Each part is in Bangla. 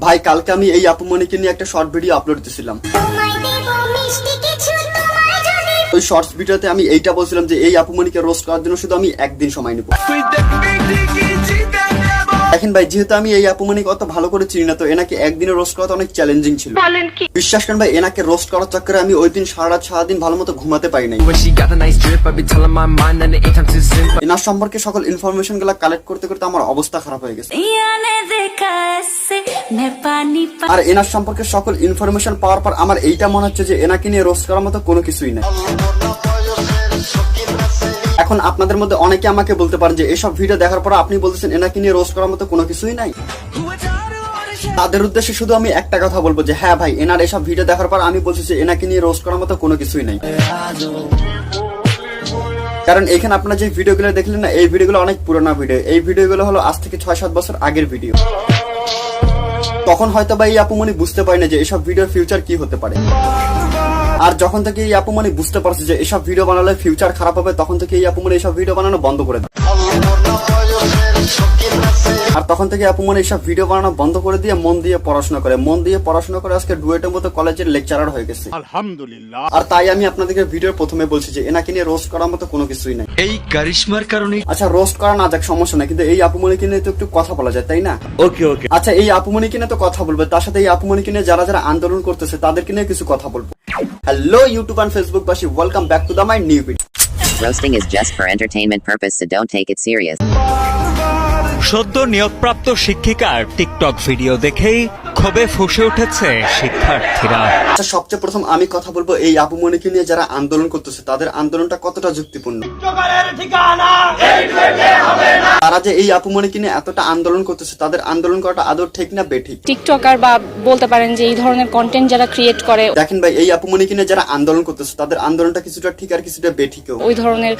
ভাই কালকে আমি এই আপুমনিকে নিয়ে একটা শর্ট ভিডিও আপলোড দিয়েছিলাম। ওই শর্টস ভিডিওতে আমি এইটা বলছিলাম যে এই আপুমনিকে রোস্ট করার জন্য শুধু আমি একদিন সময় নেব। দেখেন ভাই, যেহেতু আমি এই আপুমনিকে অত ভালো করে চিনি না, তো এনাকে একদিনে রোস্ট করা অনেক চ্যালেঞ্জিং ছিল। বিশ্বাস করেন ভাই, এনাকে রোস্ট করার চক্করে আমি ওই দিন সারাদিন ভালো মতো ঘুমাতে পারি নাই। এনার সম্পর্কে সকল ইনফরমেশন গুলা কালেক্ট করতে করতে আমার অবস্থা খারাপ হয়ে গেছে। আর এনার সম্পর্কে সকল ইনফরমেশন পাওয়ার পর আমার এইটা মনে হচ্ছে যে এনাকে নিয়ে রোস্ট করার মতো কোনো কিছুই নাই। এখন আপনাদের মধ্যে অনেকে আমাকে বলতে পারেন যে এসব ভিডিও দেখার পর আপনি বলতেছেন এনাকে নিয়ে রোস্ট করার মতো কোনো কিছুই নাই। তাদের উদ্দেশ্যে শুধু আমি একটা কথা বলবো যে হ্যাঁ ভাই, এনার এসব ভিডিও দেখার পর আমি বলছি যে এনাকে নিয়ে রোস্ট করার মতো কোনো কিছুই নাই। কারণ এখানে আপনারা যে ভিডিওগুলো দেখলেন না, এই ভিডিওগুলো অনেক পুরোনো ভিডিও। এই ভিডিওগুলো হলো আজ থেকে 6-7 বছর আগের ভিডিও। তখন হয়তো বা এই আপুমনি বুঝতে পারি না যে এসব ভিডিওর ফিউচার কি হতে পারে। আর যখন থেকে এই আপুমনি বুঝতে পারছে যে এসব ভিডিও বানালে ফিউচার খারাপ হবে, তখন থেকে এই আপুমনি এসব ভিডিও বানানো বন্ধ করে দেয়। আর তখন থেকে আপুমনি এসব ভিডিও বানানো বন্ধ করে দিয়ে মন দিয়ে পড়াশোনা করে আজকে ডুয়েটের মতো কলেজের লেকচারার হয়ে গেছে, আলহামদুলিল্লাহ। আর তাই আমি আপনাদেরকে ভিডিওর প্রথমে বলছি যে এনাকে নিয়ে রোস্ট করার মতো কোনো কিছুই নাই। এই কারিশমার কারণে আচ্ছা, রোস্ট করা না যাক, সমস্যা নাই, কিন্তু এই আপুমনিকে নিয়ে তো একটু কথা বলা যায়, তাই না? ওকে। আচ্ছা, এই আপুমনিকে নিয়ে তো কথা বলবে, তার সাথে এই আপুমনিকে নিয়ে যারা আন্দোলন করতেছে তাদেরকে নিয়ে কিছু কথা বলবো। হ্যালো ইউটিউব and ফেসবুক বাসী, welcome back to my new video. Roasting is just for entertainment purpose, so don't take it serious. সদ্য নিয়োগপ্রাপ্ত শিক্ষিকার টিকটক ভিডিও দেখেই ক্ষোভে ফুঁসে উঠেছে শিক্ষার্থীরা। আচ্ছা, সবচেয়ে প্রথম আমি কথা বলবো এই আপুমনিকে নিয়ে যারা আন্দোলন করতেছে তাদের আন্দোলনটা কতটা যুক্তিপূর্ণ। তারা যে এই আপুমনিকে নিয়ে এতটা আন্দোলন করতেছে, তাদের আন্দোলন করাটা আদৌ ঠিক না বেঠিক? টিকটকার বা বলতে পারেন যে এই ধরনের কন্টেন্ট যারা ক্রিয়েট করে, দেখেন ভাই, এই আপুমনিকে নিয়ে যারা আন্দোলন করতেছে তাদের আন্দোলনটা কিছুটা ঠিক আর কিছুটা বেঠিকও। ওই ধরনের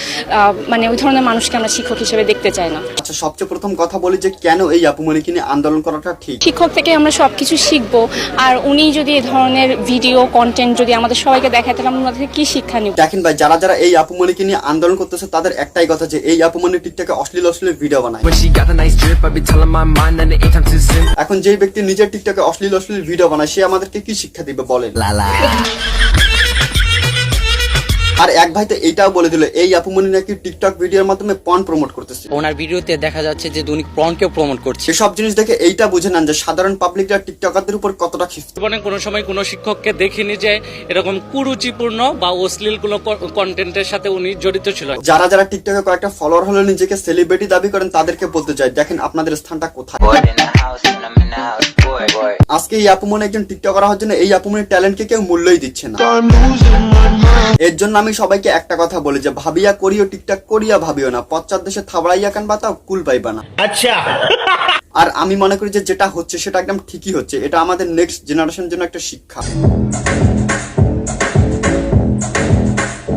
মানুষকে আমরা শিক্ষক হিসেবে দেখতে চাই না। আচ্ছা, সবচেয়ে প্রথম কথা বলি যে কেন এই আপুমনিকে নিয়ে আন্দোলন করাটা ঠিক। শিক্ষক থেকে আমরা সবকিছু শিখবো, আর উনি যদি এই ধরনের ভিডিও কন্টেন্ট যদি আমাদের সবাইকে দেখায়, তাহলে আমরা আমাদের কি শিক্ষা নিব? দেখেন ভাই, যারা এই আপুমনিকে নিয়ে আন্দোলন করতেছে তাদের একটাই কথা যে এই আপুমনি টিকটকে অশ্লীল ভিডিও বানায়। এখন যেই ব্যক্তি নিজের টিকটকে অশ্লীল ভিডিও বানায়, সে আমাদেরকে কি শিক্ষা দিবে বলেন? আর এক ভাই তো এইটাও বলে দিল এই আপুমনি নাকি টিকটক ভিডিওর মাধ্যমে পর্ন প্রমোট করতেছে। ওনার ভিডিওতে দেখা যাচ্ছে যে উনি পর্নকেও প্রমোট করছে। এসব জিনিস দেখে এইটা বুঝে নেন যে সাধারণ পাবলিকরা টিকটকারদের উপর কতটা ক্ষিপ্ত। জীবনে কোনো সময় কোনো শিক্ষককে দেখিনি যে এরকম কুরুচিপূর্ণ বা অশ্লীল কোনো কন্টেন্টের সাথে উনি জড়িত ছিল। যারা টিকটকে কয়েকটা ফলোয়ার হলে নিজেকে সেলিব্রিটি দাবি করেন, তাদেরকে বলতে চাই দেখেন আপনাদের স্থানটা কোথায়। আজকে এই আপুমনি একজন টিকটকার হওয়ার জন্য এই আপুমনির ট্যালেন্টকে কেউ মূল্যই দিচ্ছে না। এর জন্য আমি সবাইকে একটা কথা বলি যে ভাবিয়া করিও টিকটক করিয়া ভাবিও না, পশ্চাৎ দেশে থাবড়াইয়া কান বাতাও কুল পাইবা না। আচ্ছা, আর আমি মনে করি যে যেটা হচ্ছে সেটা একদম ঠিকই হচ্ছে। এটা আমাদের নেক্সট জেনারেশনের জন্য একটা শিক্ষা।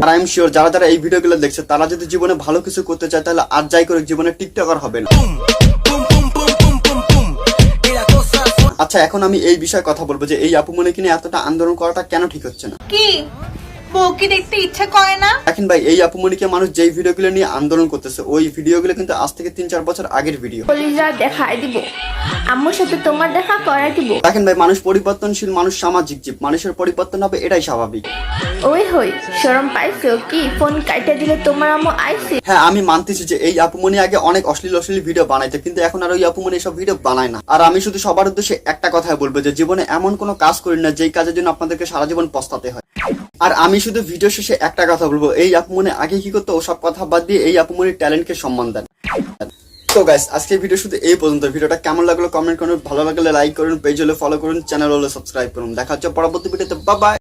আর আই এম শিওর যারা এই ভিডিওগুলো দেখছে তারা যদি জীবনে ভালো কিছু করতে চায়, তাহলে আর যাই করে জীবনে টিকটকার হবে না। আচ্ছা, এখন আমি এই বিষয়ে কথা বলবো যে এই আপুমনিকে নিয়ে এতটা আন্দোলন করাটা কেন ঠিক হচ্ছে না। কি বউকে দেখতে ইচ্ছা করে না? দেখেন ভাই, এই আপুমনিকে মানুষ যেই ভিডিওগুলো নিয়ে আন্দোলন করতেছে, ওই ভিডিওগুলো কিন্তু আজ থেকে 3-4 বছর আগের ভিডিও। দেখাই দিব, আম্মুর সাথে তোমার দেখা করাই দিব। দেখেন ভাই, মানুষ পরিবর্তনশীল, মানুষ সামাজিক জীব, মানুষের পরিবর্তন হবে, এটাই স্বাভাবিক। ওই হই শরম পাইছো কি? ফোন কাইটা দিলে তোমার আম্মু আইছে। হ্যাঁ, আমি মানতেছি যে এই আপুমনি আগে অনেক অশ্লীল ভিডিও বানাইতে, কিন্তু এখন আর ওই আপুমনি এসব ভিডিও বানায় না। আর আমি শুধু সবার উদ্দেশ্যে একটা কথাই বলবো যে জীবনে এমন কোনো কাজ করি না যেই কাজের জন্য আপনাদেরকে সারা জীবন পস্তাতে হয়। আর আমি শুধু ভিডিও শেষে একটা কথা বলবো, এই আপুমনি আগে কি করতো ওসব কথা বাদ দিয়ে এই আপুমনির ট্যালেন্টকে সম্মান দেন। তো গাইস, আজকে ভিডিও শুধু এই পর্যন্ত। ভিডিওটা কেমন লাগলো কমেন্ট করুন, ভালো লাগলে লাইক করুন, পেজ হলে ফলো করুন, চ্যানেল হলে সাবস্ক্রাইব করুন। দেখা হচ্ছে পরবর্তী ভিডিওতে। Bye bye.